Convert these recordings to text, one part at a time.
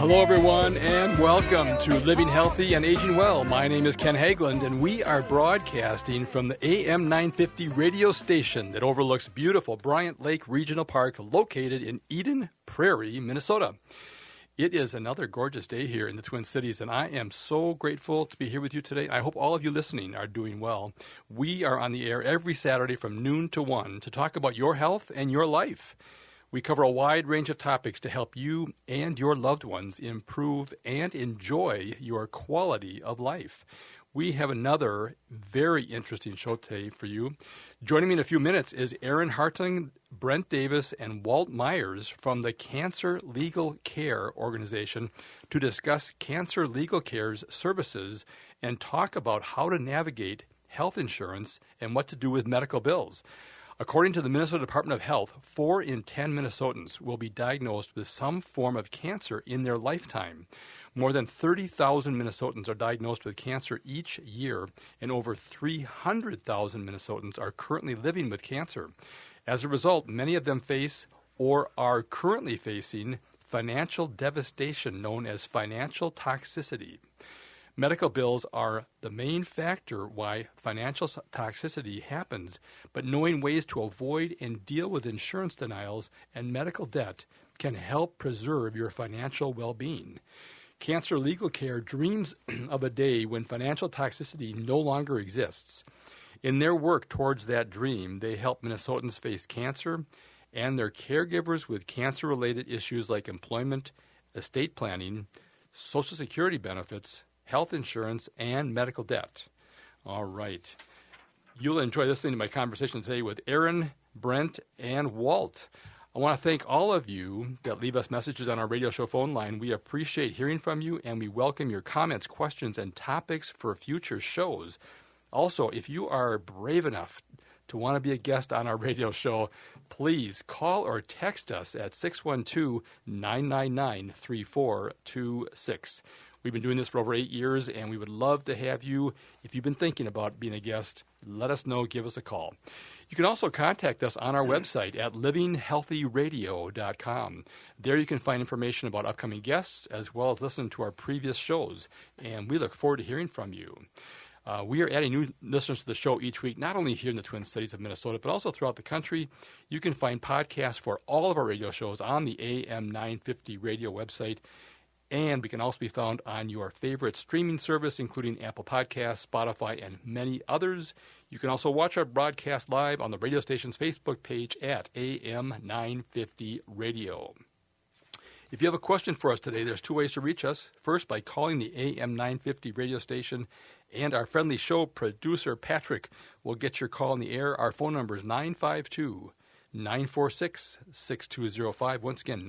Hello, everyone, and welcome to Living Healthy and Aging Well. My name is Ken Haglind, and we are broadcasting from the AM 950 radio station that overlooks beautiful Bryant Lake Regional Park located in Eden Prairie, Minnesota. It is another gorgeous day here in the Twin Cities, and I am so grateful to be here with you today. I hope all of you listening are doing well. We are on the air every Saturday from noon to 1 to talk about your health and your life. We cover a wide range of topics to help you and your loved ones improve and enjoy your quality of life. We have another very interesting show today for you. Joining me in a few minutes is Erin Hartung, Brent Davis, and Walt Myers from the Cancer Legal Care Organization to discuss cancer legal care's services and talk about how to navigate health insurance and what to do with medical bills. According to the Minnesota Department of Health, 4 in 10 Minnesotans will be diagnosed with some form of cancer in their lifetime. More than 30,000 Minnesotans are diagnosed with cancer each year, and over 300,000 Minnesotans are currently living with cancer. As a result, many of them face or are currently facing financial devastation known as financial toxicity. Medical bills are the main factor why financial toxicity happens, but knowing ways to avoid and deal with insurance denials and medical debt can help preserve your financial well-being. Cancer Legal Care dreams of a day when financial toxicity no longer exists. In their work towards that dream, they help Minnesotans face cancer and their caregivers with cancer-related issues like employment, estate planning, Social Security benefits, health insurance, and medical debt. All right. You'll enjoy listening to my conversation today with Erin, Brent, and Walt. I want to thank all of you that leave us messages on our radio show phone line. We appreciate hearing from you, and we welcome your comments, questions, and topics for future shows. Also, if you are brave enough to want to be a guest on our radio show, please call or text us at 612-999-3426. We've been doing this for over 8 years, and we would love to have you. If you've been thinking about being a guest, let us know. Give us a call. You can also contact us on our website at livinghealthyradio.com. There you can find information about upcoming guests as well as listen to our previous shows, and we look forward to hearing from you. We are adding new listeners to the show each week, not only here in the Twin Cities of Minnesota, but also throughout the country. You can find podcasts for all of our radio shows on the AM 950 radio website. And we can also be found on your favorite streaming service, including Apple Podcasts, Spotify, and many others. You can also watch our broadcast live on the radio station's Facebook page at AM 950 Radio. If you have a question for us today, there's 2 ways to reach us. First, by calling the AM 950 radio station, and our friendly show producer, Patrick, will get your call in the air. Our phone number is 952-946-6205. Once again,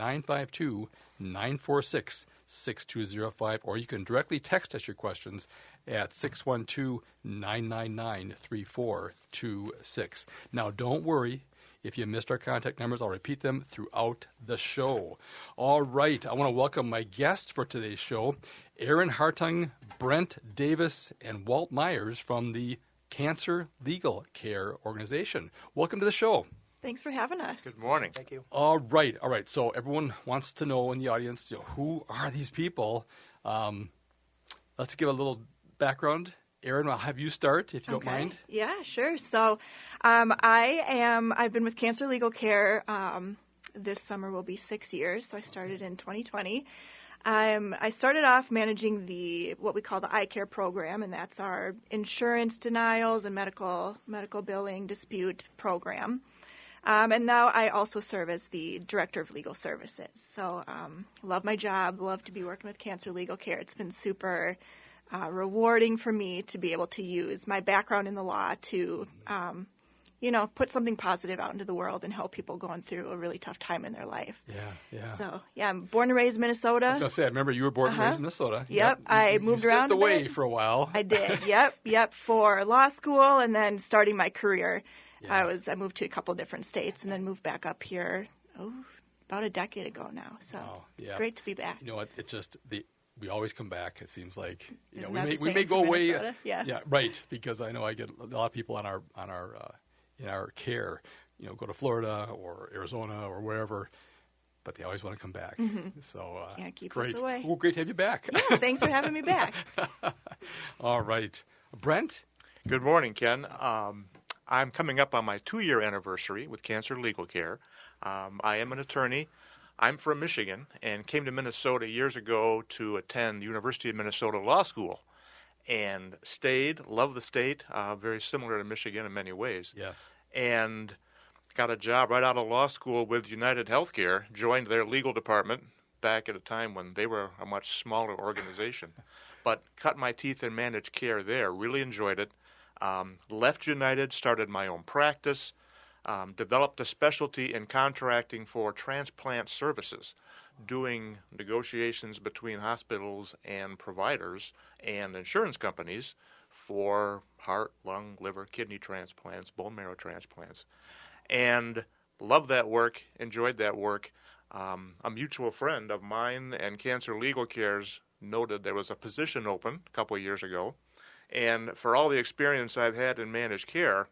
952-946-6205, or you can directly text us your questions at 612-999-3426. Now, don't worry. If you missed our contact numbers, I'll repeat them throughout the show. All right. I want to welcome my guests for today's show, Erin Hartung, Brent Davis, and Walt Myers from the Cancer Legal Care Organization. Welcome to the show. Thanks for having us. Good morning. Thank you. All right. So everyone wants to know in the audience, who are these people? Let's give a little background. Erin, I'll have you start if you don't mind. Yeah, sure. So I've been with Cancer Legal Care. This summer will be 6 years, so I started in 2020. I started off managing what we call the eye care program, and that's our insurance denials and medical billing dispute program. And now I also serve as the Director of Legal Services. So love my job, love to be working with Cancer Legal Care. It's been super rewarding for me to be able to use my background in the law to, put something positive out into the world and help people going through a really tough time in their life. Yeah. So, I'm born and raised in Minnesota. I was going to say, I remember you were born and raised in Minnesota. Yep. I moved around a bit. Away for a while. I did. Yep. For law school and then starting my career. Yeah. I moved to a couple different states and then moved back up here, about a decade ago now. So it's great to be back. You know what? It's just we always come back. It seems like we may go away. Yeah, right. Because I know I get a lot of people on our in our care. Go to Florida or Arizona or wherever. but they always want to come back. So Can't keep great. us away. Well, great to have you back. Yeah, thanks for having me back. All right. Brent? Good morning, Ken. I'm coming up on my 2-year anniversary with Cancer Legal Care. I am an attorney. I'm from Michigan and came to Minnesota years ago to attend the University of Minnesota Law School and stayed, love the state, very similar to Michigan in many ways. Yes. And got a job right out of law school with United Healthcare, joined their legal department back at a time when they were a much smaller organization. But cut my teeth in managed care there, really enjoyed it. Left United, started my own practice, developed a specialty in contracting for transplant services, doing negotiations between hospitals and providers and insurance companies for heart, lung, liver, kidney transplants, bone marrow transplants. And loved that work, enjoyed that work. A mutual friend of mine and Cancer Legal Care's noted there was a position open a couple of years ago. And for all the experience I've had in managed care,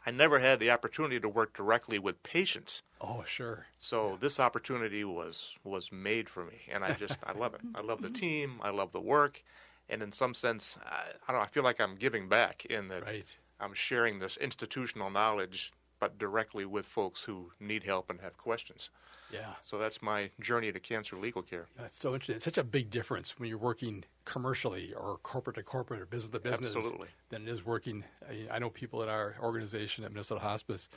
I never had the opportunity to work directly with patients. Oh, sure. So this opportunity was made for me, and I love it. I love the team. I love the work. And in some sense, I feel like I'm giving back in that I'm sharing this institutional knowledge, but directly with folks who need help and have questions. Yeah. So that's my journey to Cancer Legal Care. That's so interesting. It's such a big difference when you're working commercially or corporate to corporate or business to business Absolutely. than it is working. I know people at our organization at Minnesota Hospice,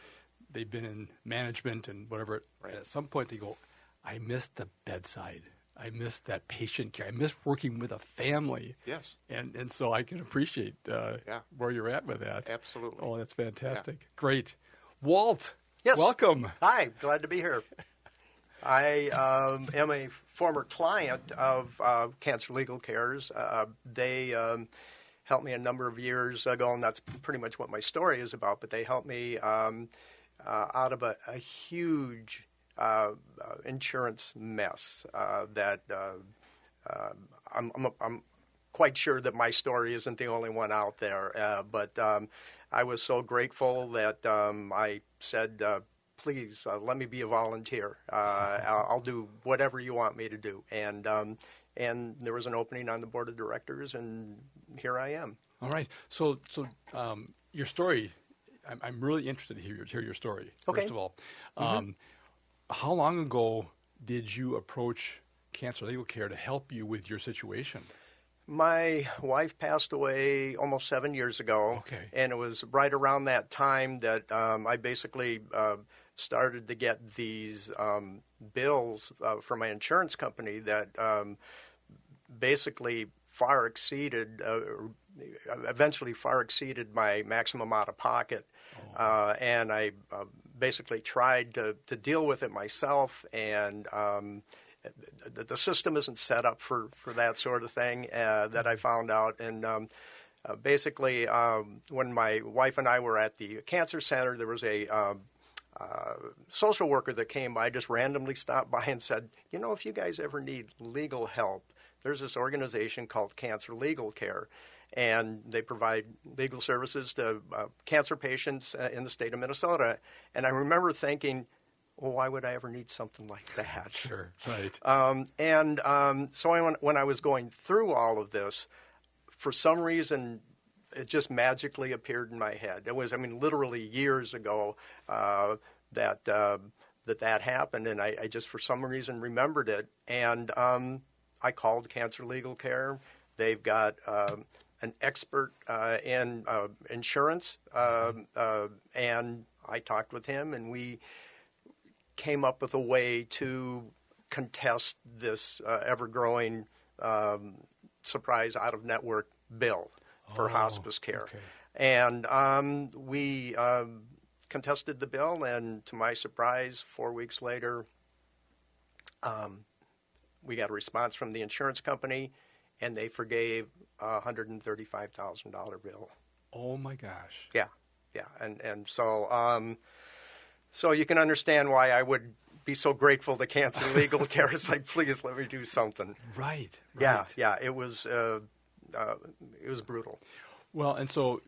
they've been in management and whatever. Right. And at some point they go, I miss the bedside. I miss that patient care. I miss working with a family. Yes. And so I can appreciate where you're at with that. Absolutely. Oh, that's fantastic. Yeah. Great. Walt, yes. Welcome. Hi, glad to be here. I am a former client of Cancer Legal Care's. They helped me a number of years ago, and that's pretty much what my story is about, but they helped me out of a huge insurance mess that I'm quite sure that my story isn't the only one out there, but I was so grateful that I said, please let me be a volunteer. I'll do whatever you want me to do. And there was an opening on the board of directors, and here I am. All right. So your story, I'm really interested to hear your story, okay. First of all. How long ago did you approach Cancer Legal Care to help you with your situation? My wife passed away almost 7 years ago. Okay. And it was right around that time that I basically started to get these bills from my insurance company that basically eventually far exceeded my maximum out of pocket. And I basically tried to deal with it myself, and the system isn't set up for that sort of thing that I found out. And basically, when my wife and I were at the cancer center, there was a social worker that came by, just randomly stopped by and said, if you guys ever need legal help, there's this organization called Cancer Legal Care, and they provide legal services to cancer patients in the state of Minnesota. And I remember thinking, well, why would I ever need something like that? Sure, right. So when I was going through all of this, for some reason, it just magically appeared in my head. It was, literally years ago that happened, and I just for some reason remembered it. And I called Cancer Legal Care. They've got an expert in insurance, and I talked with him, and we came up with a way to contest this ever-growing surprise out-of-network bill for hospice care. Okay. And we contested the bill, and to my surprise, 4 weeks later, we got a response from the insurance company, and they forgave a $135,000 bill. Oh, my gosh. Yeah. And so you can understand why I would be so grateful to Cancer Legal Care. It's like, please let me do something. Right. Yeah. It was brutal. Well, and so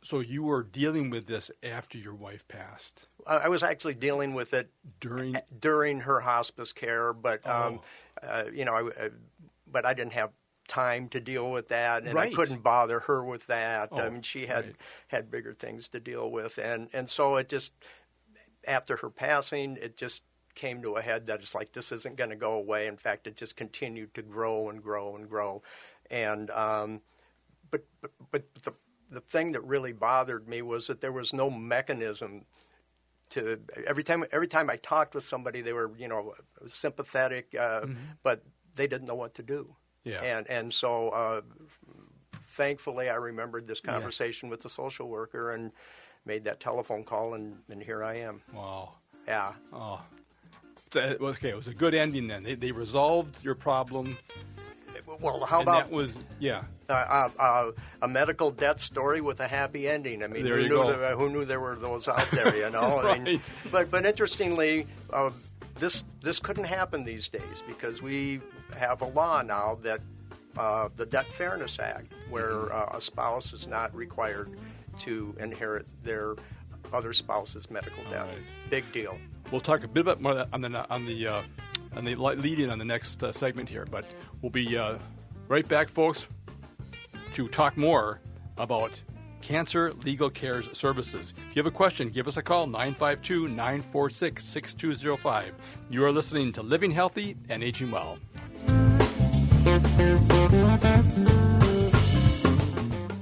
So you were dealing with this after your wife passed? I was actually dealing with it during her hospice care, but but I didn't have time to deal with that, and I couldn't bother her with that. I mean, she had bigger things to deal with, and so it just, after her passing, it just came to a head that it's like, this isn't going to go away. In fact, it just continued to grow and grow and grow, and but the thing that really bothered me was that there was no mechanism to, every time I talked with somebody, they were, sympathetic, but they didn't know what to do. Yeah. And so thankfully I remembered this conversation with the social worker and made that telephone call, and here I am. Wow. Yeah. Oh. It was a good ending then. They resolved your problem. Well, how about that was a medical death story with a happy ending? I mean, who knew there were those out there? You know, right. I mean, but interestingly, this couldn't happen these days because we have a law now that the Debt Fairness Act, where a spouse is not required to inherit their other spouse's medical debt. Right. Big deal. We'll talk a bit more on the lead-in on the next segment here, but we'll be right back, folks, to talk more about Cancer Legal Care's services. If you have a question, give us a call, 952-946-6205. You are listening to Living Healthy and Aging Well.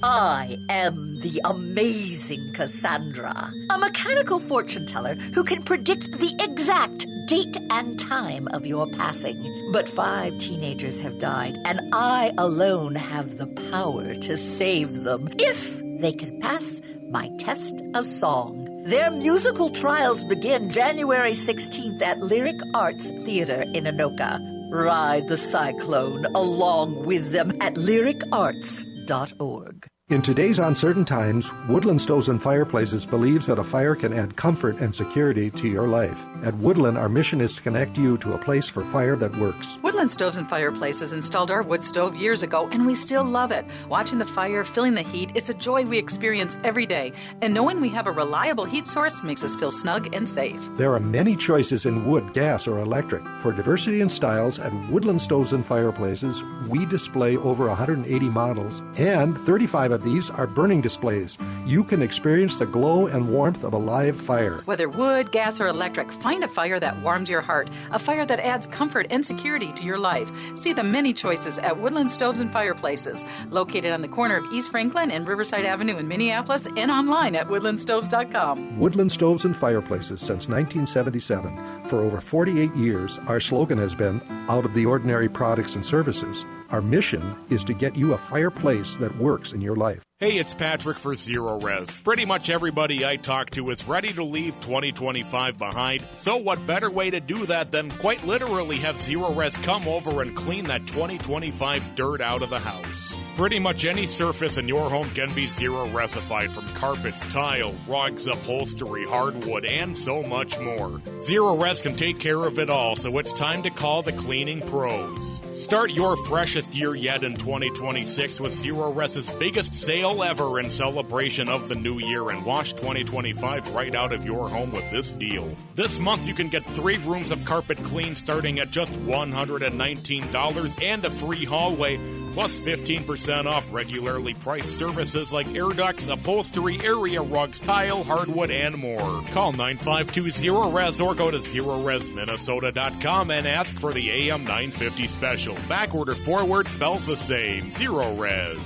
I am the amazing Cassandra, a mechanical fortune teller who can predict the exact date and time of your passing. But 5 teenagers have died, and I alone have the power to save them if they can pass my test of song. Their musical trials begin January 16th at Lyric Arts Theater in Anoka. Ride the cyclone along with them at lyricarts.org. In today's uncertain times, Woodland Stoves and Fireplaces believes that a fire can add comfort and security to your life. At Woodland, our mission is to connect you to a place for fire that works. Woodland Stoves and Fireplaces installed our wood stove years ago, and we still love it. Watching the fire, feeling the heat is a joy we experience every day, and knowing we have a reliable heat source makes us feel snug and safe. There are many choices in wood, gas, or electric. For diversity and styles, at Woodland Stoves and Fireplaces, we display over 180 models, and 35 of these are burning displays. You can experience the glow and warmth of a live fire. Whether wood, gas, or electric, find a fire that warms your heart, a fire that adds comfort and security to your life. See the many choices at Woodland Stoves and Fireplaces, located on the corner of East Franklin and Riverside Avenue in Minneapolis, and online at woodlandstoves.com. Woodland Stoves and Fireplaces since 1977. For over 48 years, our slogan has been, out of the ordinary products and services. Our mission is to get you a fireplace that works in your life. Hey, it's Patrick for Zero Res. Pretty much everybody I talk to is ready to leave 2025 behind, so what better way to do that than quite literally have Zero Res come over and clean that 2025 dirt out of the house. Pretty much any surface in your home can be Zero Resified, from carpets, tile, rugs, upholstery, hardwood, and so much more. Zero Res can take care of it all, so it's time to call the cleaning pros. Start your freshest year yet in 2026 with Zero Res's biggest sale ever in celebration of the new year, and wash 2025 right out of your home with this deal. This month you can get 3 rooms of carpet clean starting at just $119 and a free hallway, plus 15% off regularly priced services like air ducts, upholstery, area rugs, tile, hardwood, and more. Call 952-ZERO-RES or go to ZeroResMinnesota.com and ask for the AM 950 special. Backward or forward spells the same. Zero Res.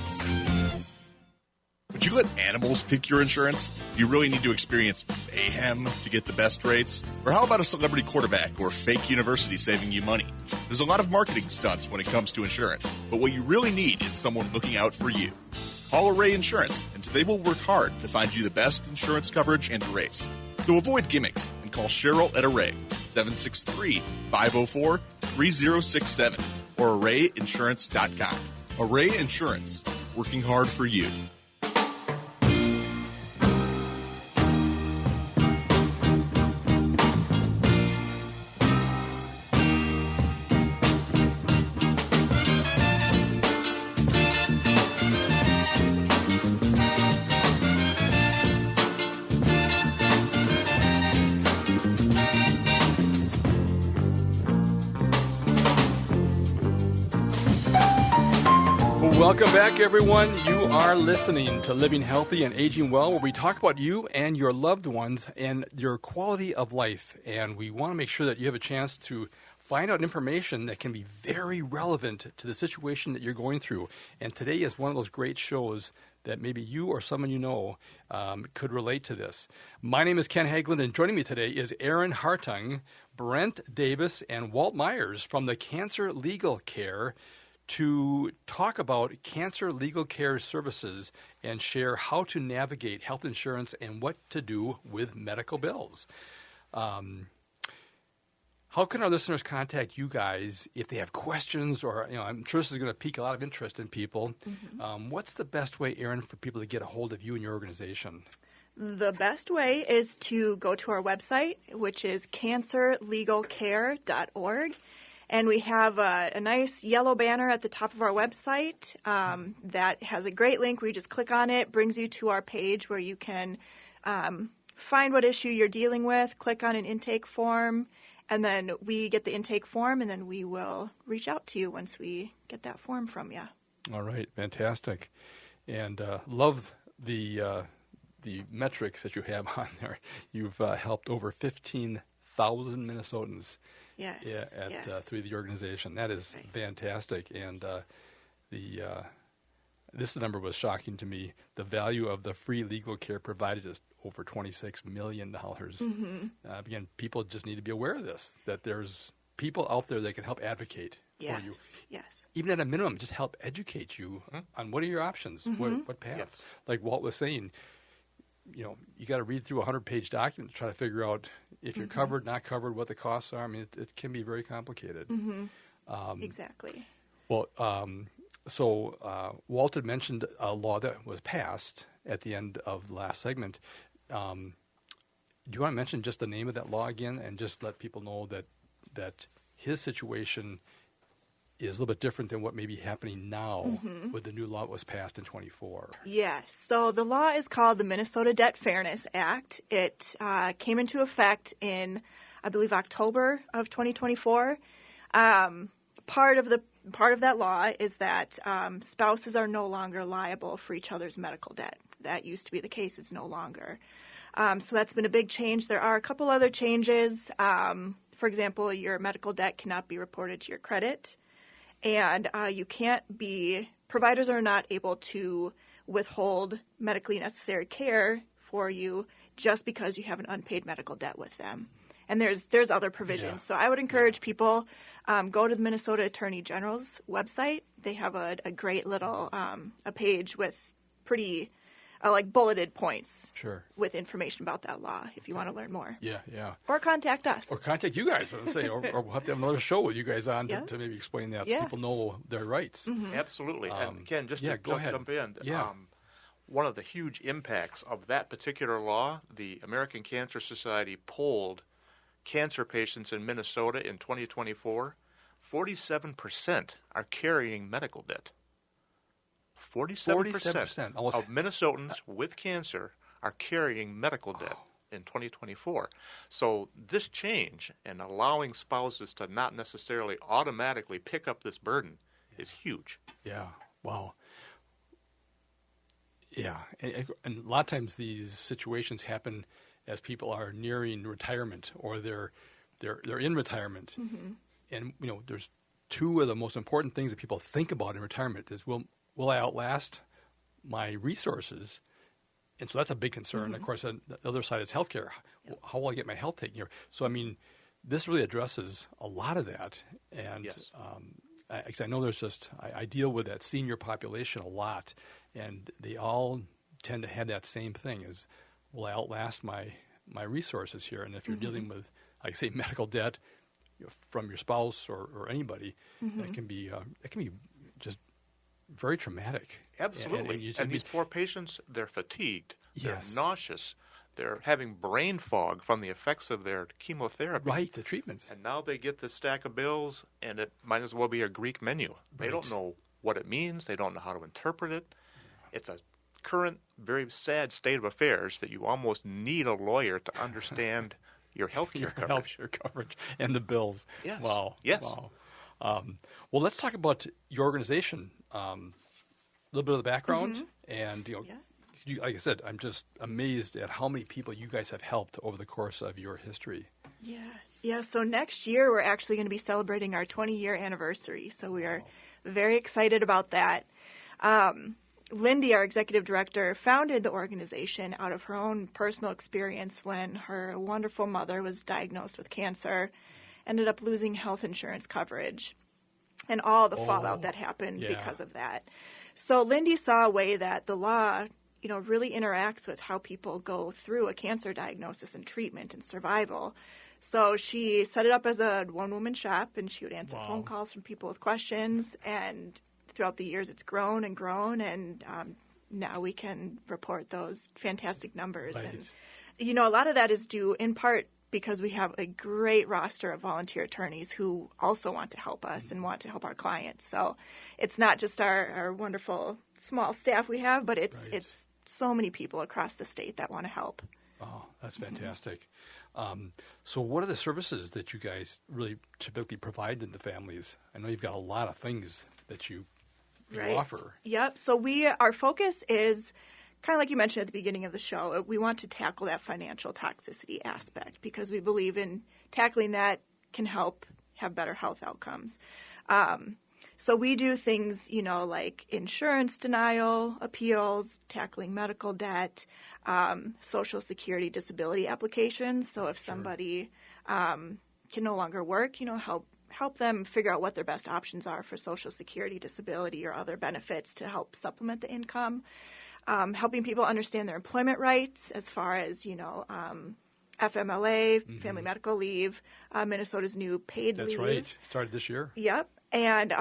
Would you let animals pick your insurance? Do you really need to experience mayhem to get the best rates? Or how about a celebrity quarterback or fake university saving you money? There's a lot of marketing stunts when it comes to insurance, but what you really need is someone looking out for you. Call Array Insurance, and they will work hard to find you the best insurance coverage and rates. So avoid gimmicks and call Cheryl at Array, 763-504-3067, or ArrayInsurance.com. Array Insurance, working hard for you. Welcome back, everyone. You are listening to Living Healthy and Aging Well, where we talk about you and your loved ones and your quality of life. And we want to make sure that you have a chance to find out information that can be very relevant to the situation that you're going through. And today is one of those great shows that maybe you or someone you know could relate to this. My name is Ken Haglind, and joining me today is Erin Hartung, Brent Davis, and Walt Myers from the Cancer Legal Care to talk about cancer legal care services and share how to navigate health insurance and what to do with medical bills. How can our listeners contact you guys if they have questions or, I'm sure this is going to pique a lot of interest in people. Mm-hmm. What's the best way, Erin, for people to get a hold of you and your organization? The best way is to go to our website, which is cancerlegalcare.org. And we have a nice yellow banner at the top of our website that has a great link where you just click on it, brings you to our page where you can find what issue you're dealing with, click on an intake form, and then we get the intake form, and then we will reach out to you once we get that form from you. All right, fantastic. And love the metrics that you have on there. You've helped over 15,000 Minnesotans. Yes. Through the organization. That is right. Fantastic. And this number was shocking to me. The value of the free legal care provided is over $26 million. Mm-hmm. Again, people just need to be aware of this, that there's people out there that can help advocate for you. Yes. Even at a minimum, just help educate you on what are your options, what paths. Yes. Like Walt was saying, you got to read through a 100-page document to try to figure out if you're covered, not covered, what the costs are. I mean, it can be very complicated. Mm-hmm. Exactly. Well, so Walt had mentioned a law that was passed at the end of the last segment. Do you want to mention just the name of that law again and just let people know that his situation is a little bit different than what may be happening now with the new law that was passed in 24. Yes. So the law is called the Minnesota Debt Fairness Act. It came into effect in, I believe, October of 2024. Part of that law is that spouses are no longer liable for each other's medical debt. That used to be the case. It's no longer. So that's been a big change. There are a couple other changes. For example, your medical debt cannot be reported to your credit. And providers are not able to withhold medically necessary care for you just because you have an unpaid medical debt with them. And there's other provisions. Yeah. So I would encourage people, go to the Minnesota Attorney General's website. They have a great little a page with pretty bulleted points with information about that law if you want to learn more. Yeah. Or contact us. Or contact you guys, I would say. or we'll have to have another show with you guys on to maybe explain that so people know their rights. Mm-hmm. Absolutely. And Ken, just to jump in, one of the huge impacts of that particular law, the American Cancer Society polled cancer patients in Minnesota in 2024. 47% are carrying medical debt. 47% of Minnesotans with cancer are carrying medical debt in 2024. So this change and allowing spouses to not necessarily automatically pick up this burden is huge. Yeah. Wow. Yeah. And a lot of times these situations happen as people are nearing retirement or they're in retirement. Mm-hmm. And, there's two of the most important things that people think about in retirement is, will I outlast my resources? And so that's a big concern. Mm-hmm. Of course, the other side is healthcare. Yep. How will I get my health taken care of? So, this really addresses a lot of that. And I know I deal with that senior population a lot, and they all tend to have that same thing is, will I outlast my resources here? And if you're dealing with, like I say, medical debt from your spouse or anybody, that can be just very traumatic. Absolutely. And these poor patients, they're fatigued. They're nauseous. They're having brain fog from the effects of their chemotherapy. Right, the treatments. And now they get this stack of bills, and it might as well be a Greek menu. They don't know what it means. They don't know how to interpret it. Yeah. It's a current, very sad state of affairs that you almost need a lawyer to understand your health care coverage. Health care coverage and the bills. Yes. Wow. Yes. Wow. Well, let's talk about your organization. little bit of the background, and like I said, I'm just amazed at how many people you guys have helped over the course of your history. Yeah. So next year we're actually going to be celebrating our 20-year anniversary. So we are very excited about that. Lindy, our executive director, founded the organization out of her own personal experience when her wonderful mother was diagnosed with cancer, ended up losing health insurance coverage, and all the fallout that happened because of that. So Lindy saw a way that the law, really interacts with how people go through a cancer diagnosis and treatment and survival. So she set it up as a one-woman shop, and she would answer phone calls from people with questions, and throughout the years, it's grown, and now we can report those fantastic numbers. Right. And, a lot of that is due in part because we have a great roster of volunteer attorneys who also want to help us and want to help our clients. So it's not just our wonderful small staff we have, but it's so many people across the state that want to help. Oh, that's fantastic. So what are the services that you guys really typically provide to the families? I know you've got a lot of things that you offer. Yep. So our focus is kind of like you mentioned at the beginning of the show. We want to tackle that financial toxicity aspect because we believe in tackling that can help have better health outcomes. So we do things, like insurance denial appeals, tackling medical debt, Social Security disability applications. So if somebody can no longer work, help them figure out what their best options are for Social Security, disability, or other benefits to help supplement the income. Helping people understand their employment rights as far as, FMLA, family medical leave, Minnesota's new paid leave. That's right. Started this year. Yep. And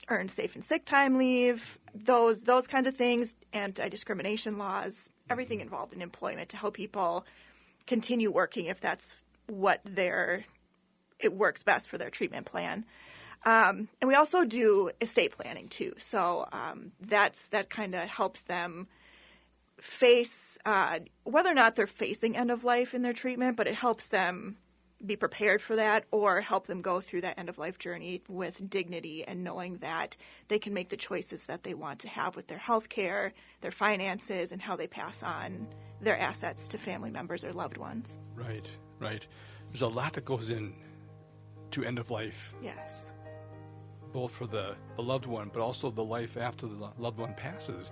earned safe and sick time leave, those kinds of things, anti-discrimination laws, everything involved in employment to help people continue working if that's what it works best for their treatment plan. And we also do estate planning too. So that kind of helps them face whether or not they're facing end of life in their treatment, but it helps them be prepared for that or help them go through that end of life journey with dignity and knowing that they can make the choices that they want to have with their health care, their finances, and how they pass on their assets to family members or loved ones. Right. There's a lot that goes in to end of life. Yes. Both for the loved one, but also the life after the loved one passes.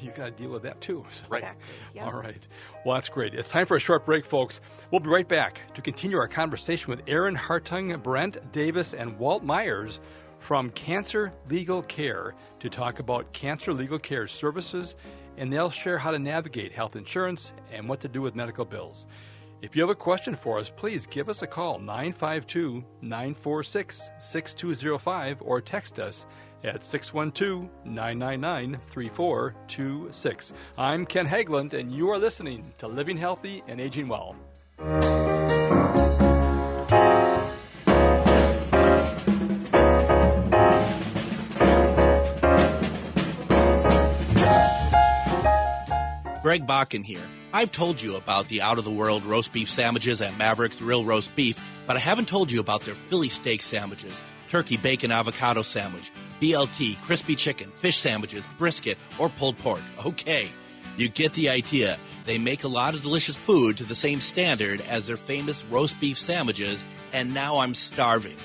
You got to deal with that too. So. Right. Exactly. Yep. All right. Well, that's great. It's time for a short break, folks. We'll be right back to continue our conversation with Erin Hartung, Brent Davis, and Walt Myers from Cancer Legal Care to talk about cancer legal care services, and they'll share how to navigate health insurance and what to do with medical bills. If you have a question for us, please give us a call, 952-946-6205, or text us at 612-999-3426. I'm Ken Haglind, and you are listening to Living Healthy and Aging Well. Greg Bakken here. I've told you about the out-of-the-world roast beef sandwiches at Maverick's Real Roast Beef, but I haven't told you about their Philly steak sandwiches, turkey bacon avocado sandwich, BLT, crispy chicken, fish sandwiches, brisket, or pulled pork. Okay, you get the idea. They make a lot of delicious food to the same standard as their famous roast beef sandwiches, and now I'm starving.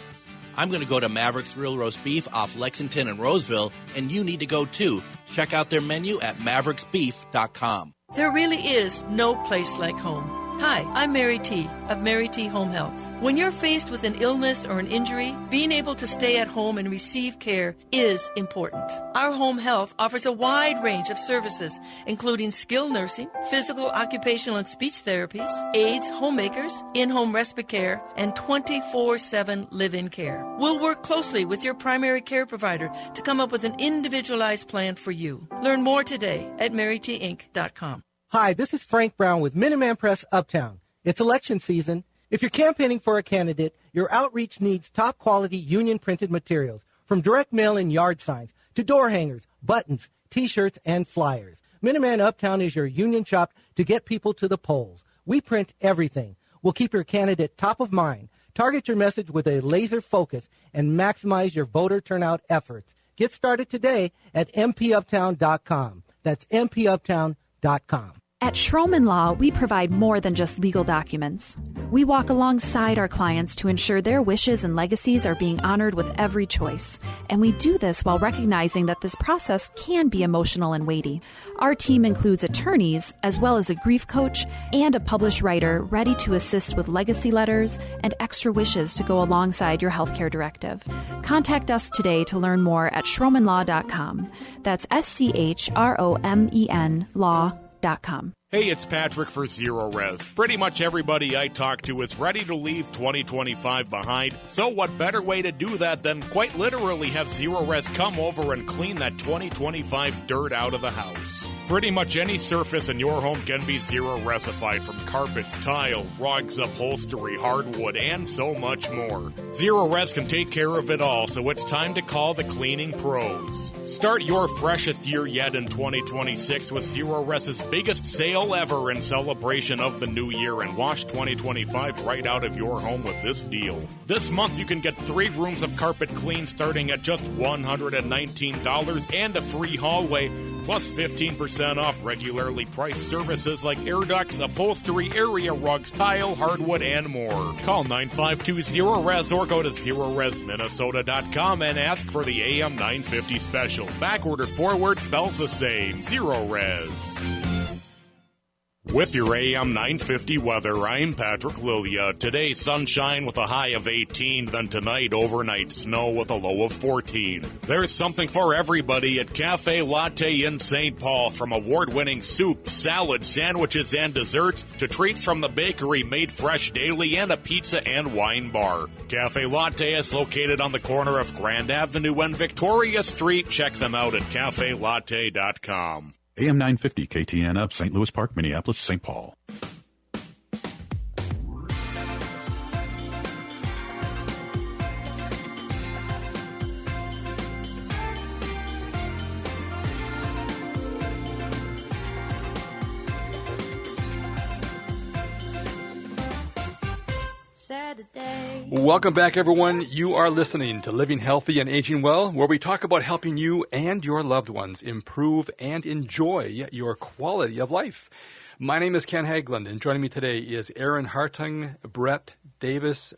I'm going to go to Maverick's Real Roast Beef off Lexington and Roseville, and you need to go too. Check out their menu at mavericksbeef.com. There really is no place like home. Hi, I'm Mary T. of Mary T. Home Health. When you're faced with an illness or an injury, being able to stay at home and receive care is important. Our home health offers a wide range of services, including skilled nursing, physical, occupational, and speech therapies, aides, homemakers, in-home respite care, and 24/7 live-in care. We'll work closely with your primary care provider to come up with an individualized plan for you. Learn more today at marytinc.com. Hi, this is Frank Brown with Minuteman Press Uptown. It's election season. If you're campaigning for a candidate, your outreach needs top-quality union-printed materials, from direct mail and yard signs to door hangers, buttons, T-shirts, and flyers. Minuteman Uptown is your union shop to get people to the polls. We print everything. We'll keep your candidate top of mind, target your message with a laser focus, and maximize your voter turnout efforts. Get started today at mpuptown.com. That's mpuptown.com. At Schroman Law, we provide more than just legal documents. We walk alongside our clients to ensure their wishes and legacies are being honored with every choice. And we do this while recognizing that this process can be emotional and weighty. Our team includes attorneys, as well as a grief coach and a published writer ready to assist with legacy letters and extra wishes to go alongside your healthcare directive. Contact us today to learn more at schromenlaw.com. That's SCHROMEN law.com. Hey, it's Patrick for Zero Res. Pretty much everybody I talk to is ready to leave 2025 behind, so what better way to do that than quite literally have Zero Res come over and clean that 2025 dirt out of the house. Pretty much any surface in your home can be Zero Resified, from carpets, tile, rugs, upholstery, hardwood, and so much more. Zero Res can take care of it all, so it's time to call the cleaning pros. Start your freshest year yet in 2026 with Zero Res's biggest sale ever in celebration of the new year, and wash 2025 right out of your home with this deal. This month you can get 3 rooms of carpet clean starting at just $119 and a free hallway, plus 15% off regularly priced services like air ducts, upholstery, area rugs, tile, hardwood, and more. Call 9520-RES or go to ZeroResMinnesota.com and ask for the AM 950 special. Backward or forward spells the same. Zero Res. With your AM 950 weather, I'm Patrick Lilia. Today, sunshine with a high of 18, then tonight, overnight snow with a low of 14. There's something for everybody at Cafe Latte in St. Paul, from award-winning soup, salad, sandwiches, and desserts to treats from the bakery made fresh daily, and a pizza and wine bar. Cafe Latte is located on the corner of Grand Avenue and Victoria Street. Check them out at cafelatte.com. AM 950 KTN up, St. Louis Park, Minneapolis, St. Paul. Welcome back, everyone. You are listening to Living Healthy and Aging Well, where we talk about helping you and your loved ones improve and enjoy your quality of life. My name is Ken Haglind, and joining me today is Erin Hartung, Brent Davis,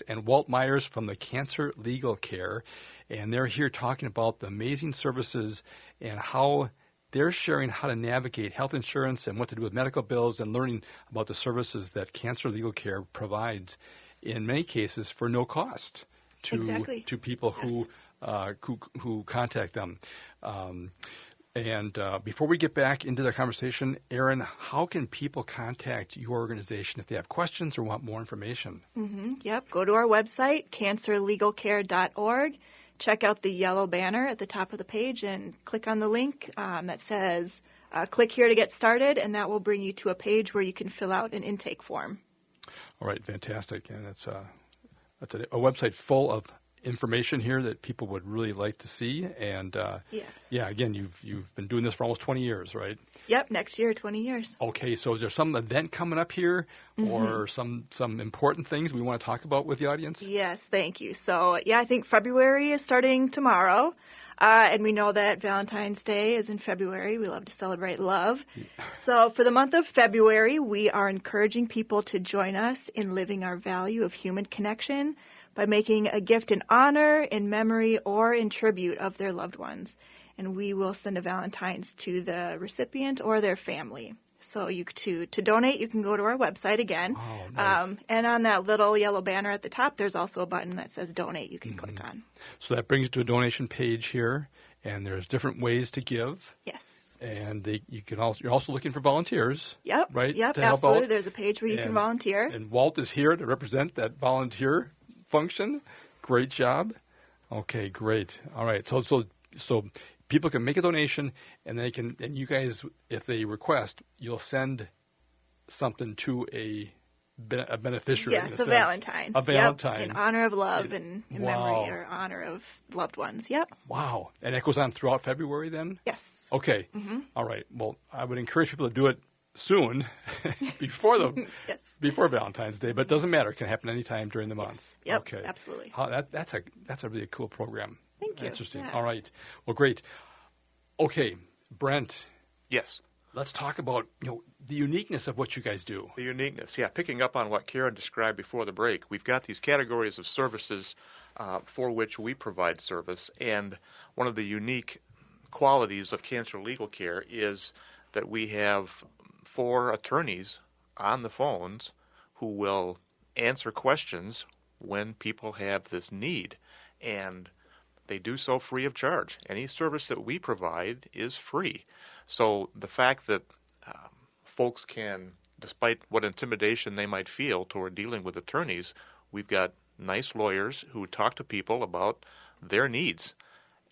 and Walt Myers from the Cancer Legal Care. And they're here talking about the amazing services and how they're sharing how to navigate health insurance and what to do with medical bills, and learning about the services that Cancer Legal Care provides, in many cases for no cost to people who contact them. And before we get back into the conversation, Erin, how can people contact your organization if they have questions or want more information? Yep. Go to our website, cancerlegalcare.org. Check out the yellow banner at the top of the page and click on the link that says, click here to get started, and that will bring you to a page where you can fill out an intake form. All right, fantastic. And it's a website full of information here that people would really like to see. And yeah, again, you've been doing this for almost 20 years, right? Yep, next year, 20 years. Okay, so is there some event coming up here or some important things we want to talk about with the audience? Yes, thank you. So, I think February is starting tomorrow. And we know that Valentine's Day is in February. We love to celebrate love. So for the month of February, we are encouraging people to join us in living our value of human connection by making a gift in honor, in memory, or in tribute of their loved ones. And we will send a Valentine's to the recipient or their family. So to donate, you can go to our website again. Oh, nice. And on that little yellow banner at the top, there's also a button that says donate you can click on. So that brings you to a donation page here, and there's different ways to give. Yes. And you're also looking for volunteers. Yep. Right? Yep, to help absolutely. out. There's a page where you can volunteer. And Walt is here to represent that volunteer function. Great job. Okay, great. All right. So people can make a donation, and you guys, if they request, you'll send something to a beneficiary. Yes, a Valentine. A Valentine. Yep, in honor of love and in memory or honor of loved ones. Yep. Wow. And that goes on throughout February then? Yes. Okay. All right. Well, I would encourage people to do it soon, before Valentine's Day, but it doesn't matter. It can happen anytime during the month. Yes. Yep. Okay. Absolutely. That's a really cool program. Thank you. Interesting. Yeah. All right. Well, great. Okay, Brent. Yes. Let's talk about the uniqueness of what you guys do. The uniqueness, yeah. Picking up on what Karen described before the break, we've got these categories of services for which we provide service, and one of the unique qualities of cancer legal care is that we have 4 attorneys on the phones who will answer questions when people have this need, and they do so free of charge. Any service that we provide is free. So the fact that folks can, despite what intimidation they might feel toward dealing with attorneys, we've got nice lawyers who talk to people about their needs,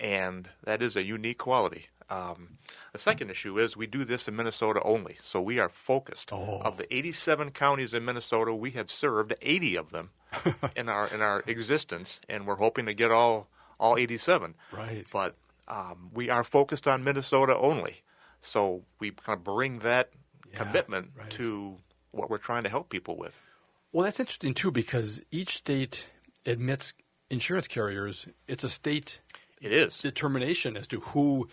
and that is a unique quality. The second issue is we do this in Minnesota only, so we are focused. Of the 87 counties in Minnesota, we have served 80 of them in our existence, and we're hoping to get all 87. Right. But we are focused on Minnesota only, so we kind of bring that commitment to what we're trying to help people with. Well, that's interesting, too, because each state admits insurance carriers. It's a state determination as to who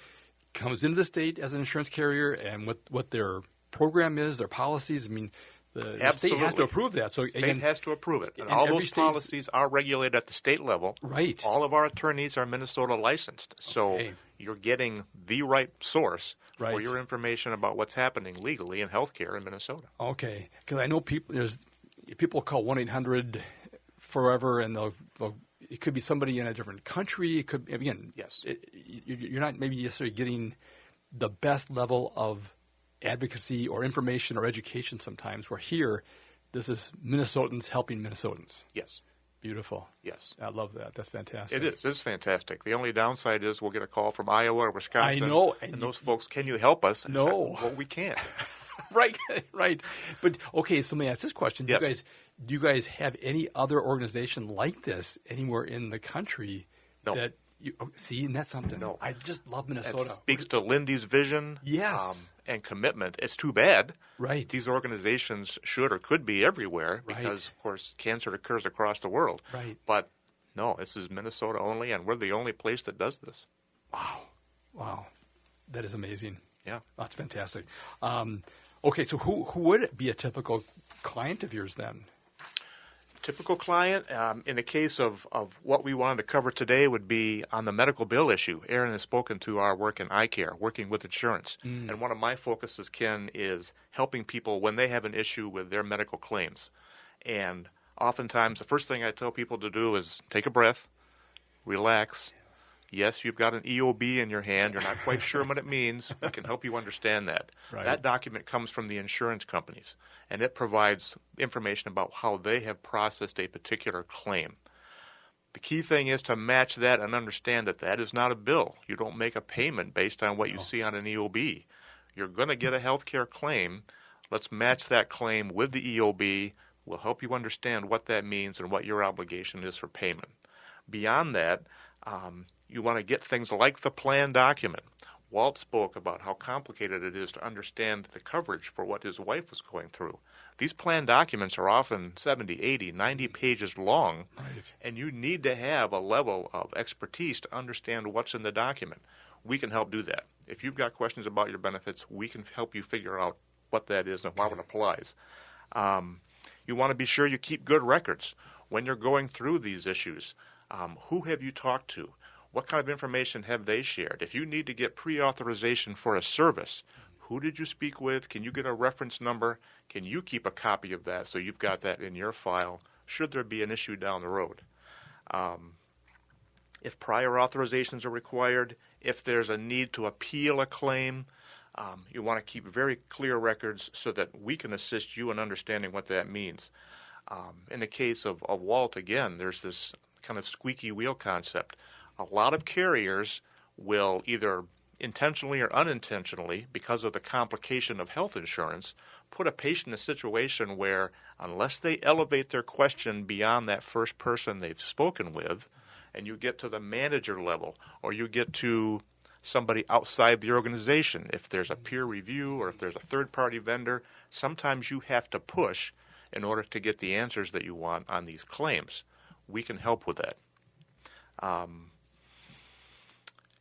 comes into the state as an insurance carrier and what their program is, their policies. I mean, the state has to approve that. So the state has to approve it. And and all every those policies are regulated at the state level. Right. All of our attorneys are Minnesota licensed. So you're getting the right source for your information about what's happening legally in healthcare in Minnesota. Okay. Because I know people call 1-800 forever, and it could be somebody in a different country. It could, again, you're not maybe necessarily getting the best level of advocacy or information or education sometimes, where here, this is Minnesotans helping Minnesotans. Yes. Beautiful. Yes. I love that. That's fantastic. It is. It's fantastic. The only downside is we'll get a call from Iowa or Wisconsin. I know. And those folks, can you help us? No. Well, we can't. Right. But, okay, so let me ask this question. Yes. Do you guys have any other organization like this anywhere in the country? No. That you see, and that's something. No. I just love Minnesota. That speaks to Lindy's vision. Yes. And commitment. It's too bad. Right. These organizations should or could be everywhere because, of course, cancer occurs across the world. Right. But no, this is Minnesota only, and we're the only place that does this. Wow. That is amazing. Yeah. That's fantastic. Okay, so who would be a typical client of yours then? Typical client, in the case of what we wanted to cover today, would be on the medical bill issue. Erin has spoken to our work in eye care, working with insurance. And one of my focuses, Ken, is helping people when they have an issue with their medical claims. And oftentimes, the first thing I tell people to do is take a breath, relax. Yes, you've got an EOB in your hand. You're not quite sure what it means. We can help you understand that. Right. That document comes from the insurance companies, and it provides information about how they have processed a particular claim. The key thing is to match that and understand that that is not a bill. You don't make a payment based on what you see on an EOB. You're going to get a health care claim. Let's match that claim with the EOB. We'll help you understand what that means and what your obligation is for payment. Beyond that, you want to get things like the plan document. Walt spoke about how complicated it is to understand the coverage for what his wife was going through. These plan documents are often 70, 80, 90 pages long, and you need to have a level of expertise to understand what's in the document. We can help do that. If you've got questions about your benefits, we can help you figure out what that is and how it applies. You want to be sure you keep good records when you're going through these issues. Who have you talked to? What kind of information have they shared? If you need to get pre-authorization for a service, who did you speak with? Can you get a reference number? Can you keep a copy of that so you've got that in your file should there be an issue down the road? If prior authorizations are required, if there's a need to appeal a claim, you want to keep very clear records so that we can assist you in understanding what that means. In the case of Walt, again, there's this kind of squeaky wheel concept. A lot of carriers will either intentionally or unintentionally, because of the complication of health insurance, put a patient in a situation where unless they elevate their question beyond that first person they've spoken with, and you get to the manager level, or you get to somebody outside the organization, if there's a peer review or if there's a third-party vendor, sometimes you have to push in order to get the answers that you want on these claims. We can help with that.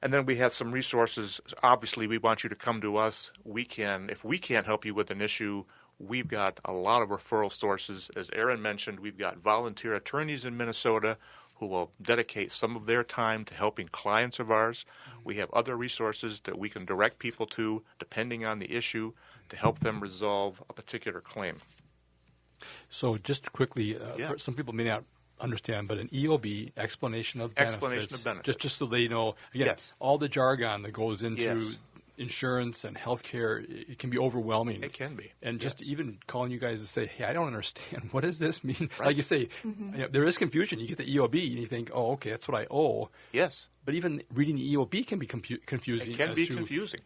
And then we have some resources. Obviously, we want you to come to us. If we can't help you with an issue, we've got a lot of referral sources. As Erin mentioned, we've got volunteer attorneys in Minnesota who will dedicate some of their time to helping clients of ours. We have other resources that we can direct people to, depending on the issue, to help them resolve a particular claim. So just quickly, for some people may not understand, but an EOB, explanation of benefits. Just so they know, again, all the jargon that goes into insurance and healthcare, it can be overwhelming. It can be. And just even calling you guys to say, hey, I don't understand. What does this mean? Right. Like you say, there is confusion. You get the EOB and you think, oh, okay, that's what I owe. Yes. But even reading the EOB can be confusing. It can be confusing.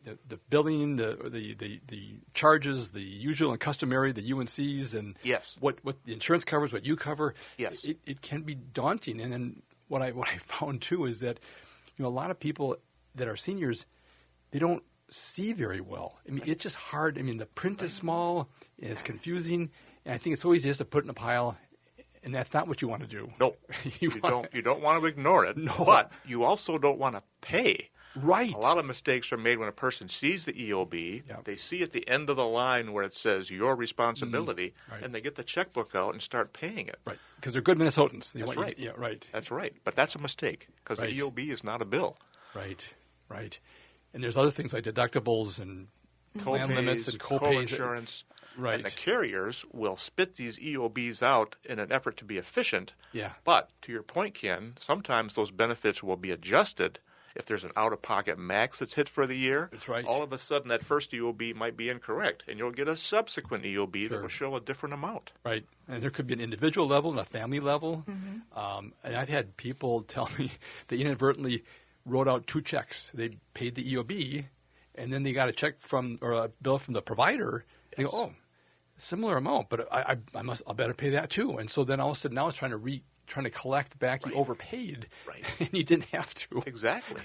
The billing, the charges, the usual and customary, the UNCs, and what the insurance covers, what you cover. Yes. It can be daunting. And then what I found too is that a lot of people that are seniors, they don't see very well. I mean, it's just hard. I mean, the print is small and it's confusing, and I think it's always just to put in a pile. And that's not what you want to do. No, you don't want to ignore it. No. But you also don't want to pay. Right. A lot of mistakes are made when a person sees the EOB. They see at the end of the line where it says your responsibility, and they get the checkbook out and start paying it. Right. Because they're good Minnesotans. That's right. Yeah, right. That's right. But that's a mistake because the EOB is not a bill. Right. Right. And there's other things like deductibles and plan limits and co-pays. Co-insurance. Right. And the carriers will spit these EOBs out in an effort to be efficient. Yeah. But to your point, Ken, sometimes those benefits will be adjusted if there's an out-of-pocket max that's hit for the year. That's right. All of a sudden, that first EOB might be incorrect, and you'll get a subsequent EOB that will show a different amount. Right. And there could be an individual level and a family level. And I've had people tell me they inadvertently wrote out 2 checks. They paid the EOB, and then they got a check or a bill from the provider. They go, oh, similar amount, but I better pay that too. And so then all of a sudden now it's trying to collect back. You overpaid, and you didn't have to. Exactly.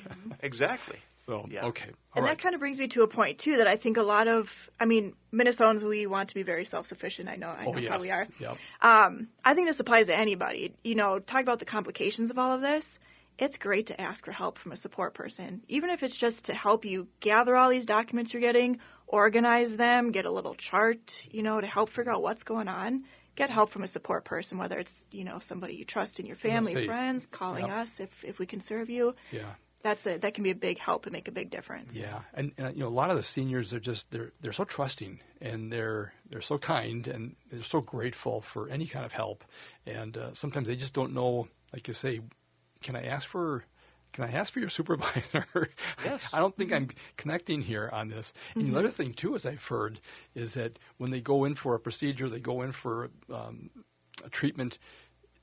So okay, that kind of brings me to a point too that I think a lot of, Minnesotans, we want to be very self-sufficient. I know how we are. Yep. I think this applies to anybody. Talk about the complications of all of this. It's great to ask for help from a support person, even if it's just to help you gather all these documents you're getting, organize them, get a little chart, to help figure out what's going on. Get help from a support person, whether it's, somebody you trust in your family, friends, calling us if we can serve you. Yeah. That can be a big help and make a big difference. Yeah. And a lot of the seniors are just they're so trusting, and they're so kind, and they're so grateful for any kind of help. And sometimes they just don't know, like you say, Can I ask for your supervisor? Yes. I don't think I'm connecting here on this. And the other thing, too, as I've heard, is that when they go in for a procedure, they go in for a treatment,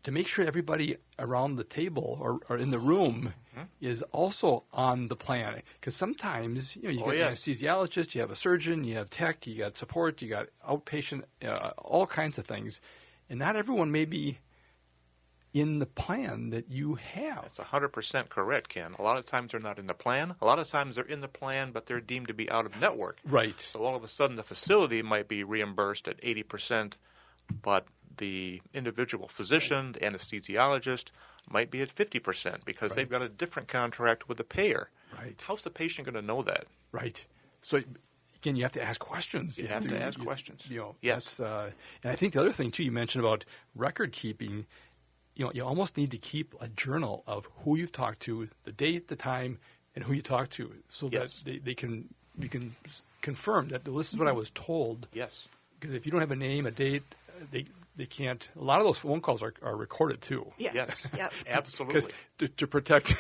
to make sure everybody around the table or in the room is also on the plan. Because sometimes, you get an anesthesiologist, you have a surgeon, you have tech, you got support, you got outpatient, all kinds of things. And not everyone may be in the plan that you have. That's 100% correct, Ken. A lot of times they're not in the plan. A lot of times they're in the plan, but they're deemed to be out of network. Right. So all of a sudden the facility might be reimbursed at 80%, but the individual physician, the anesthesiologist, might be at 50% because they've got a different contract with the payer. Right. How's the patient going to know that? Right. So again, you have to ask questions. You have to ask questions. Yes. And I think the other thing, too, you mentioned about record keeping. You almost need to keep a journal of who you've talked to, the date, the time, and who you talked to, so that you can confirm that this is what I was told. Yes. Because if you don't have a name, a date, they can't. A lot of those phone calls are recorded too. Yes. Yep. Absolutely. Because to protect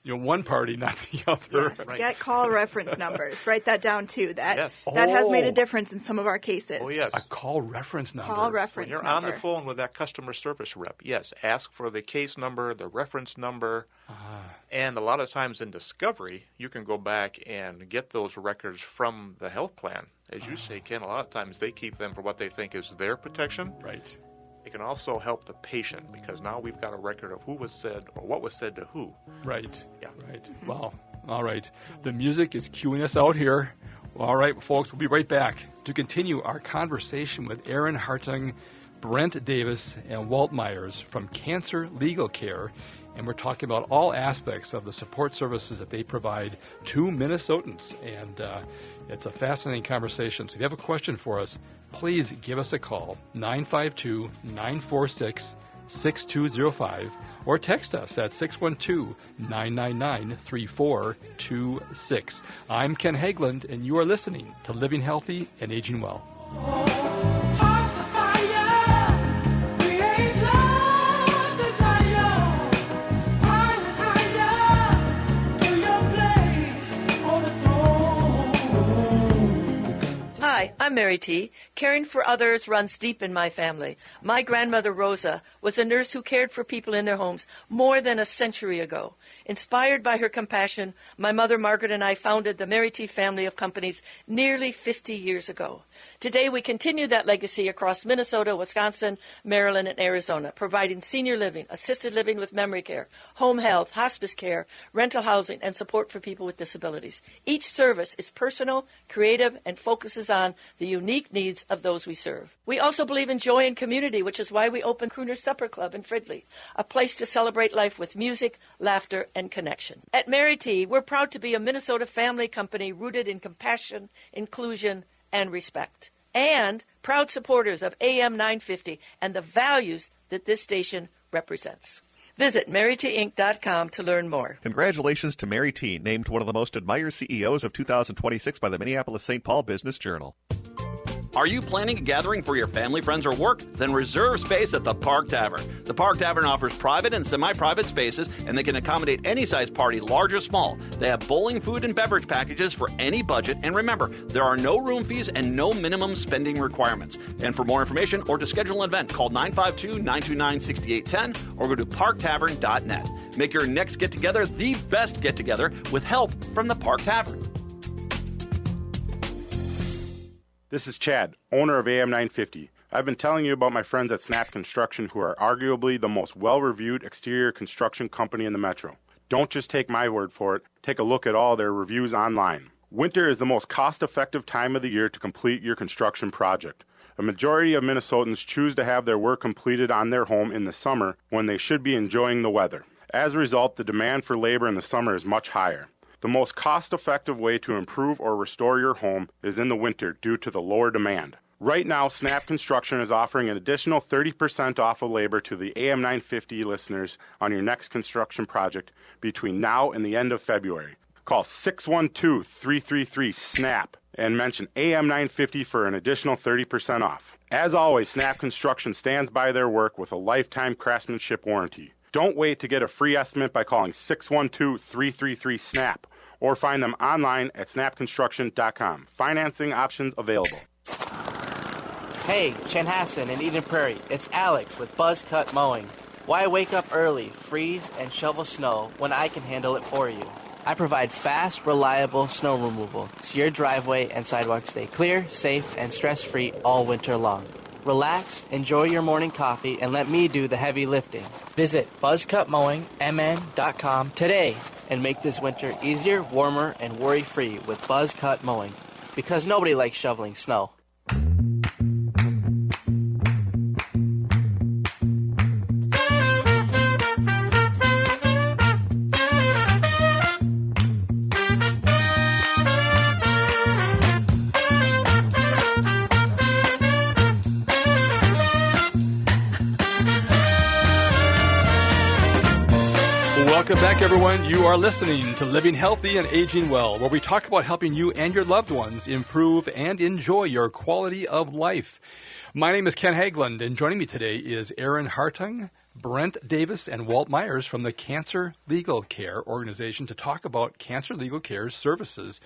one party, not the other. Yes. Get call reference numbers. Write that down too. That has made a difference in some of our cases. Oh, yes. A call reference number. When you're on the phone with that customer service rep, ask for the case number, the reference number. And a lot of times in discovery, you can go back and get those records from the health plan. As you say, Ken, a lot of times they keep them for what they think is their protection. Right. It can also help the patient because now we've got a record of who was said or what was said to who. Right. Yeah. Right. Wow. All right. The music is cueing us out here. All right, folks, we'll be right back to continue our conversation with Erin Hartung, Brent Davis, and Walt Myers from Cancer Legal Care. and we're talking about all aspects of the support services that they provide to Minnesotans. And it's a fascinating conversation. So if you have a question for us, please give us a call, 952-946-6205, or text us at 612-999-3426. I'm Ken Haglind, and you are listening to Living Healthy and Aging Well. Hi, I'm Mary T. Caring for others runs deep in my family. My grandmother, Rosa, was a nurse who cared for people in their homes more than a century ago. Inspired by her compassion, my mother, Margaret, and I founded the Mary T. family of companies nearly 50 years ago. Today, we continue that legacy across Minnesota, Wisconsin, Maryland, and Arizona, providing senior living, assisted living with memory care, home health, hospice care, rental housing, and support for people with disabilities. Each service is personal, creative, and focuses on the unique needs of those we serve. We also believe in joy and community, which is why we opened Crooner Supper Club in Fridley, a place to celebrate life with music, laughter, and connection. At Mary T., we're proud to be a Minnesota family company rooted in compassion, inclusion, and respect, and proud supporters of AM 950 and the values that this station represents. Visit MaryTinc.com to learn more. Congratulations to Mary T., named one of the most admired CEOs of 2026 by the Minneapolis-St. Paul Business Journal. Are you planning a gathering for your family, friends, or work? Then reserve space at the Park Tavern. The Park Tavern offers private and semi-private spaces, and they can accommodate any size party, large or small. They have bowling, food, and beverage packages for any budget. And remember, there are no room fees and no minimum spending requirements. And for more information or to schedule an event, call 952-929-6810 or go to parktavern.net. Make your next get-together the best get-together with help from the Park Tavern. This is Chad, owner of AM 950. I've been telling you about my friends at Snap Construction, who are arguably the most well-reviewed exterior construction company in the metro. Don't just take my word for it. Take a look at all their reviews online. Winter is the most cost-effective time of the year to complete your construction project. A majority of Minnesotans choose to have their work completed on their home in the summer when they should be enjoying the weather. As a result, the demand for labor in the summer is much higher. The most cost-effective way to improve or restore your home is in the winter due to the lower demand. Right now, Snap Construction is offering an additional 30% off of labor to the AM 950 listeners on your next construction project between now and the end of February. Call 612-333-SNAP and mention AM 950 for an additional 30% off. As always, Snap Construction stands by their work with a lifetime craftsmanship warranty. Don't wait to get a free estimate by calling 612-333-SNAP or find them online at snapconstruction.com. Financing options available. Hey, Chanhassen in Eden Prairie, it's Alex with Buzz Cut Mowing. Why wake up early, freeze, and shovel snow when I can handle it for you? I provide fast, reliable snow removal so your driveway and sidewalk stay clear, safe, and stress-free all winter long. Relax, enjoy your morning coffee, and let me do the heavy lifting. Visit buzzcutmowingmn.com today and make this winter easier, warmer, and worry-free with Buzz Cut Mowing, because nobody likes shoveling snow. Welcome back, everyone. You are listening to Living Healthy and Aging Well, where we talk about helping you and your loved ones improve and enjoy your quality of life. My name is Ken Haglind, and joining me today is Erin Hartung, Brent Davis, and Walt Myers from the Cancer Legal Care Organization to talk about cancer legal care services.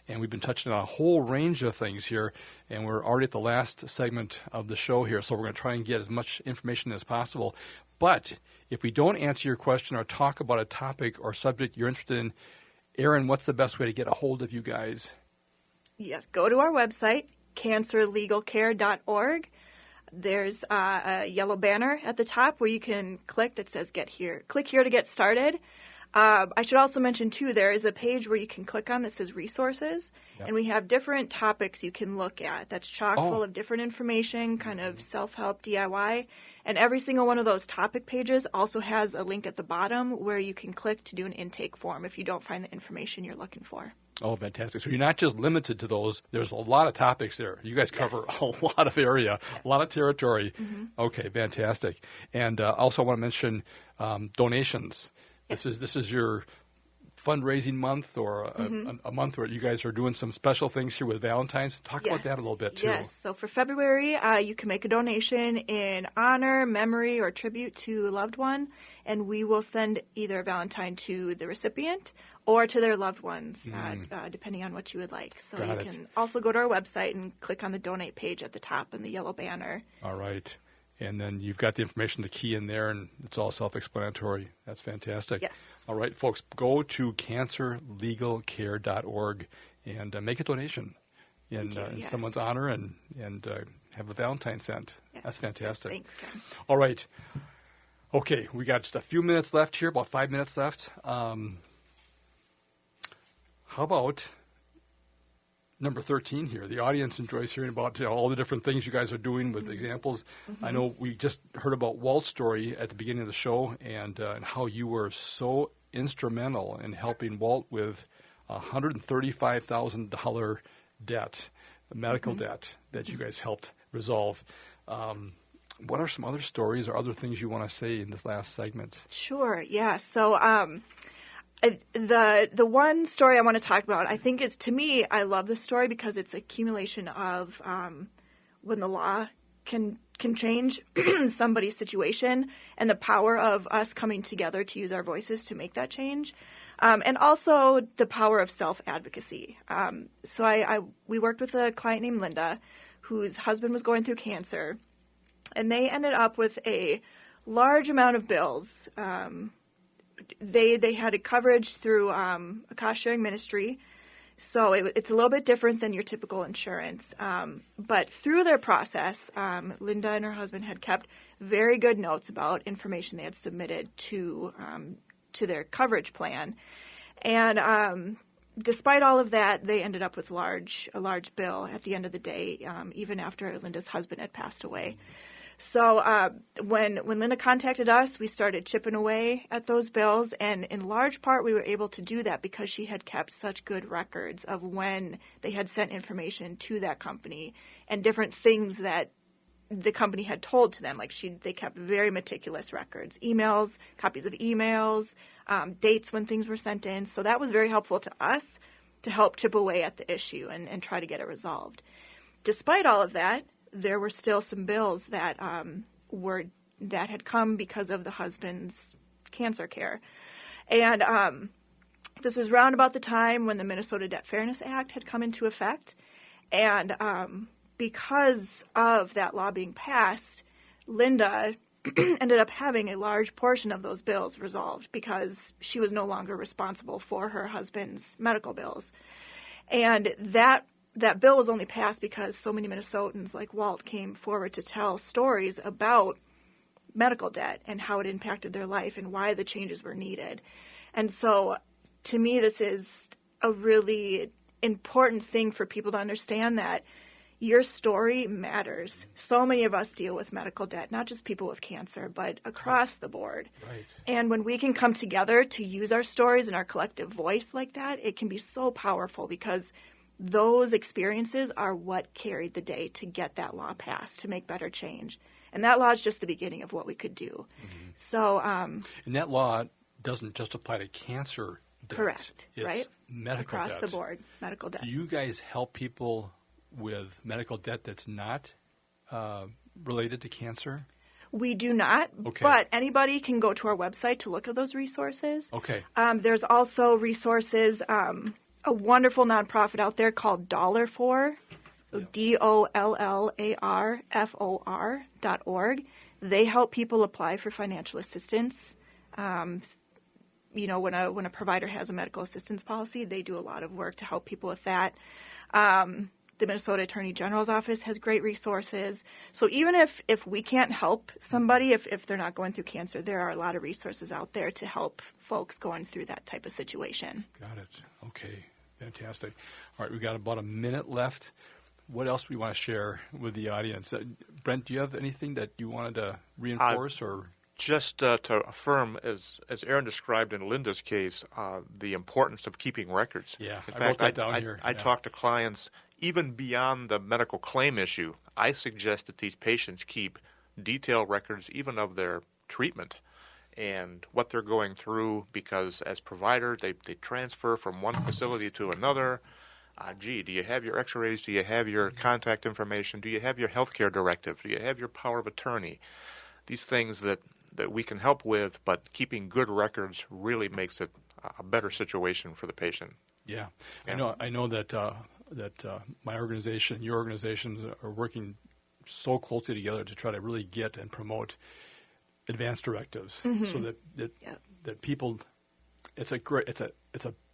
And we've been touching on a whole range of things here, and we're already at the last segment of the show here, so we're going to try and get as much information as possible. But if we don't answer your question or talk about a topic or subject you're interested in, Erin, what's the best way to get a hold of you guys? Yes, go to our website, cancerlegalcare.org. There's a yellow banner at the top where you can click that says "Get Here." Click here to get started. I should also mention, too, there is a page where you can click on that says resources, and we have different topics you can look at that's chock full of different information, kind of self-help, DIY, and every single one of those topic pages also has a link at the bottom where you can click to do an intake form if you don't find the information you're looking for. Oh, fantastic. So you're not just limited to those. There's a lot of topics there. You guys cover a lot of area, a lot of territory. Mm-hmm. Okay, fantastic. And also I want to mention donations. Yes. This is your fundraising month or a month where you guys are doing some special things here with Valentine's. Talk about that a little bit, too. Yes. So for February, you can make a donation in honor, memory, or tribute to a loved one, and we will send either a Valentine to the recipient or to their loved ones, depending on what you would like. So you can also go to our website and click on the donate page at the top in the yellow banner. All right. And then you've got the information to key in there, and it's all self-explanatory. That's fantastic. Yes. All right, folks, go to cancerlegalcare.org and make a donation in someone's honor and have a Valentine sent. Yes. That's fantastic. Thanks, Ken. All right. Okay, we got just a few minutes left here, about 5 minutes left. How about number 13 here? The audience enjoys hearing about all the different things you guys are doing with examples. Mm-hmm. I know we just heard about Walt's story at the beginning of the show and how you were so instrumental in helping Walt with a $135,000 debt, a medical debt that you guys helped resolve. What are some other stories or other things you want to say in this last segment? Sure, yeah. So the one story I want to talk about, I think is, to me, I love this story because it's accumulation of when the law can change somebody's situation and the power of us coming together to use our voices to make that change. And also the power of self-advocacy. So we worked with a client named Linda whose husband was going through cancer, and they ended up with a large amount of bills. They had a coverage through a cost-sharing ministry, so it's a little bit different than your typical insurance. But through their process, Linda and her husband had kept very good notes about information they had submitted to their coverage plan. And despite all of that, they ended up with a large bill at the end of the day, even after Linda's husband had passed away. So when Linda contacted us, we started chipping away at those bills, and in large part we were able to do that because she had kept such good records of when they had sent information to that company and different things that the company had told to them. Like they kept very meticulous records, emails, copies of emails, dates when things were sent in. So that was very helpful to us to help chip away at the issue and try to get it resolved. Despite all of that, there were still some bills that had come because of the husband's cancer care. And this was round about the time when the Minnesota Debt Fairness Act had come into effect. And because of that law being passed, Linda ended up having a large portion of those bills resolved because she was no longer responsible for her husband's medical bills. And that bill was only passed because so many Minnesotans like Walt came forward to tell stories about medical debt and how it impacted their life and why the changes were needed. And so to me, this is a really important thing for people to understand, that your story matters. So many of us deal with medical debt, not just people with cancer, but across the board. Right. And when we can come together to use our stories and our collective voice like that, it can be so powerful because those experiences are what carried the day to get that law passed, to make better change. And that law is just the beginning of what we could do. Mm-hmm. So, and that law doesn't just apply to cancer debt. Correct, it's right? Medical Across debt. the board, medical debt. Do you guys help people with medical debt that's not related to cancer? We do not, but anybody can go to our website to look at those resources. Okay. There's also resources, a wonderful nonprofit out there called $4, DOLLARFOR.org. They help people apply for financial assistance. When a provider has a medical assistance policy, they do a lot of work to help people with that. The Minnesota Attorney General's office has great resources. So even if we can't help somebody, if they're not going through cancer, there are a lot of resources out there to help folks going through that type of situation. Got it. Okay. Fantastic. All right, we've got about a minute left. What else do we want to share with the audience? Brent, do you have anything that you wanted to reinforce or? Just to affirm, as Erin described in Linda's case, the importance of keeping records. Yeah, in I fact, wrote that down here. I talk to clients even beyond the medical claim issue. I suggest that these patients keep detailed records even of their treatment and what they're going through, because as provider, they transfer from one facility to another. Do you have your x-rays? Do you have your contact information? Do you have your healthcare directive? Do you have your power of attorney? These things that we can help with, but keeping good records really makes it a better situation for the patient. Yeah. I know that my organization, your organizations are working so closely together to try to really get and promote advanced directives, so that people, it's a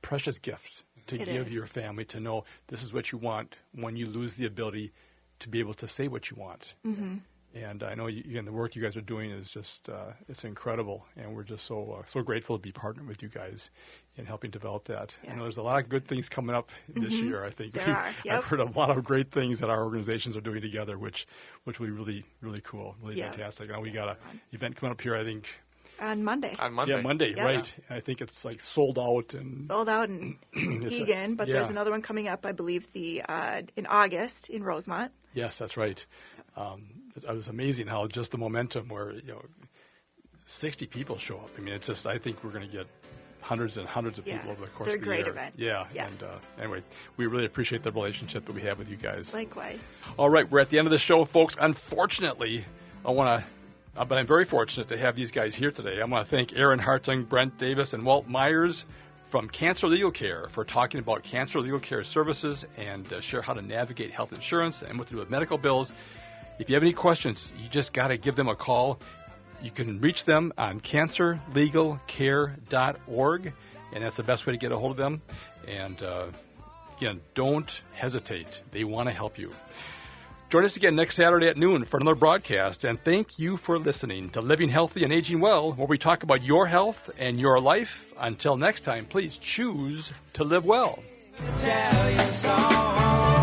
precious gift to give your family to know this is what you want when you lose the ability to be able to say what you want. Mm-hmm. And I know, again, the work you guys are doing is just, it's incredible. And we're just so grateful to be partnered with you guys in helping develop that. Yeah. I know there's a lot of good things coming up this year, I think. There are. Yep. I've heard a lot of great things that our organizations are doing together, which will be really, really cool, really fantastic. I know we got an event coming up here, I think. On Monday. On Monday. Yeah, Monday, yep. Right. And I think it's like sold out in Egan, but there's another one coming up, I believe, in August in Rosemont. Yes, that's right. It was amazing how just the momentum where 60 people show up. I mean, it's just, I think we're going to get hundreds and hundreds of people over the course of the year. They're great events. Yeah. And anyway, we really appreciate the relationship that we have with you guys. Likewise. All right, we're at the end of the show, folks. Unfortunately, but I'm very fortunate to have these guys here today. I want to thank Erin Hartung, Brent Davis, and Walt Myers from Cancer Legal Care for talking about cancer legal care services and share how to navigate health insurance and what to do with medical bills. If you have any questions, you just got to give them a call. You can reach them on cancerlegalcare.org, and that's the best way to get a hold of them. And again, don't hesitate. They want to help you. Join us again next Saturday at noon for another broadcast, and thank you for listening to Living Healthy and Aging Well, where we talk about your health and your life. Until next time, please choose to live well. Italian song.